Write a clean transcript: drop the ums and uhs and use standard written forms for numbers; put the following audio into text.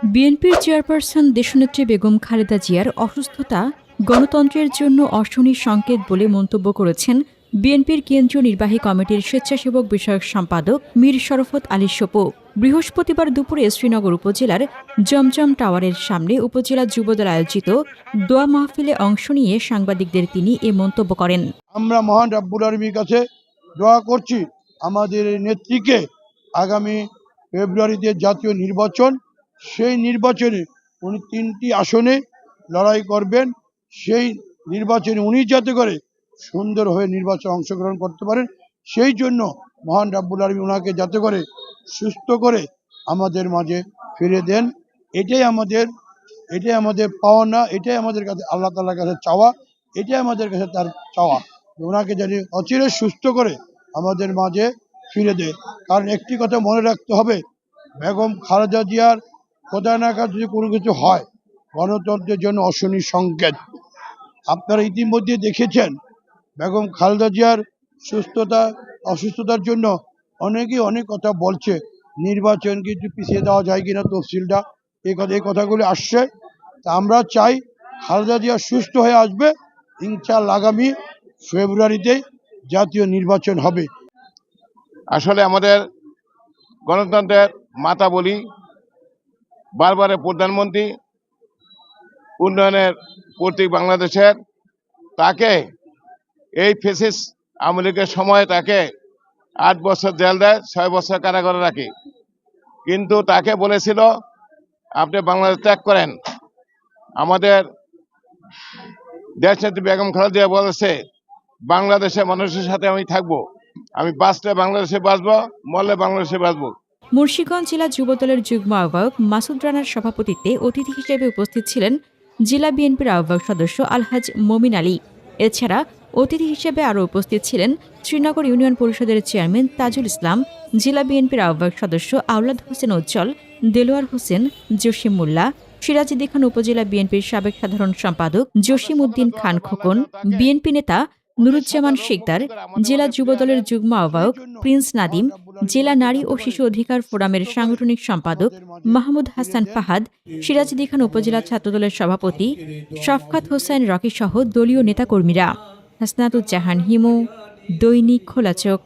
বিএনপির চেয়ারপারসন দেশনেত্রী বেগম খালেদা জিয়ার অসুস্থতা গণতন্ত্রের জন্য অশনি সংকেত বলে মন্তব্য করেছেন বিএনপির কেন্দ্রীয় নির্বাহী কমিটির স্বেচ্ছাসেবক বিষয়ক সম্পাদক মীর শরফত আলী সপু। বৃহস্পতিবার দুপুরে শ্রীনগর উপজেলার জমজম টাওয়ারের সামনে উপজেলা যুবদল আয়োজিত দোয়া মাহফিলে অংশ নিয়ে সাংবাদিকদের তিনি এ মন্তব্য করেন। আমরা মহান রাব্বুল আলামিনের কাছে দোয়া করছি আমাদের নেত্রীকে আগামী ফেব্রুয়ারিতে জাতীয় নির্বাচন, সেই নির্বাচনে উনি 3টি আসনে লড়াই করবেন। সেই নির্বাচনে উনি যাতে করে সুন্দর হয়ে নির্বাচনে অংশগ্রহণ করতে পারেন, সেই জন্য মহান রাব্বুল আলামিন ওনাকে যাতে করে সুস্থ করে আমাদের মাঝে ফিরে দেন। এটাই আমাদের পাওনা, এটাই আমাদের কাছে আল্লাহ তাআলার কাছে চাওয়া, এটাই আমাদের কাছে তার চাওয়া, ওনাকে যেন অচিরে সুস্থ করে আমাদের মাঝে ফিরে দেয়। কারণ একটি কথা মনে রাখতে হবে, বেগম খালেদা জিয়ার কোথাও না কোথাও যদি কোনো কিছু হয়, গণতন্ত্রের জন্য অশনি সংকেত। আপনারা ইতিমধ্যে দেখেছেন বেগম খালেদা জিয়ার অসুস্থতার জন্য অনেকেই অনেক কথা বলছে, নির্বাচনকে একটু পিছিয়ে দেওয়া যায় কিনা, তফসিলটা এই কথাগুলি আসছে। তা আমরা চাই খালেদা জিয়া সুস্থ হয়ে আসবে, ইনশাআল্লাহ আগামী ফেব্রুয়ারিতে জাতীয় নির্বাচন হবে। আসলে আমাদের গণতন্ত্রের মাতা বলি, বারবারে প্রধানমন্ত্রী, উন্নয়নের প্রতীক বাংলাদেশের, তাকে এই ফ্যাসিস্ট আওয়ামী লীগের সময় তাকে 8 বছর জেল দেয়, 6 বছর কারাগারে রাখে। কিন্তু তাকে বলেছিল আপনি বাংলাদেশ ত্যাগ করেন। আমাদের দেশনেত্রী বেগম খালেদা জিয়া বলেছে বাংলাদেশের মানুষের সাথে আমি থাকবো, আমি বাঁচলে বাংলাদেশে বাঁচবো, মরলে বাংলাদেশে বাঁচবো। মুন্সিগঞ্জ জেলা যুবদলের যুগ্ম আহ্বায়ক মাসুদ রানার সভাপতিত্বে অতিথি হিসেবে উপস্থিত ছিলেন জেলা বিএনপির আহ্বায়ক সদস্য আলহাজ মমিন আলী। এছাড়া অতিথি হিসেবে আরও উপস্থিত ছিলেন শ্রীনগর ইউনিয়ন পরিষদের চেয়ারম্যান তাজুল ইসলাম, জেলা বিএনপির আহ্বায়ক সদস্য আওলাদ হোসেন উজ্জ্বল, দেলোয়ার হোসেন, জসিম মোল্লা, সিরাজউদ্দীন খান উপজেলা বিএনপির সাবেক সাধারণ সম্পাদক জসিম উদ্দিন খান খোকন, বিএনপি নেতা নুরুজ্জামান শিকদার, জেলা যুবদলের যুগ্ম আহ্বায়ক প্রিন্স নাদিম, জেলা নারী ও শিশু অধিকার ফোরামের সাংগঠনিক সম্পাদক মাহমুদ হাসান ফাহাদ, সিরাজউদ্দীন খান উপজেলা ছাত্রদলের সভাপতি শফকাত হোসেন রকি সহ দলীয় নেতাকর্মীরা। হাসনাতুজ্জাহান হিমু, দৈনিক খোলা চোখ।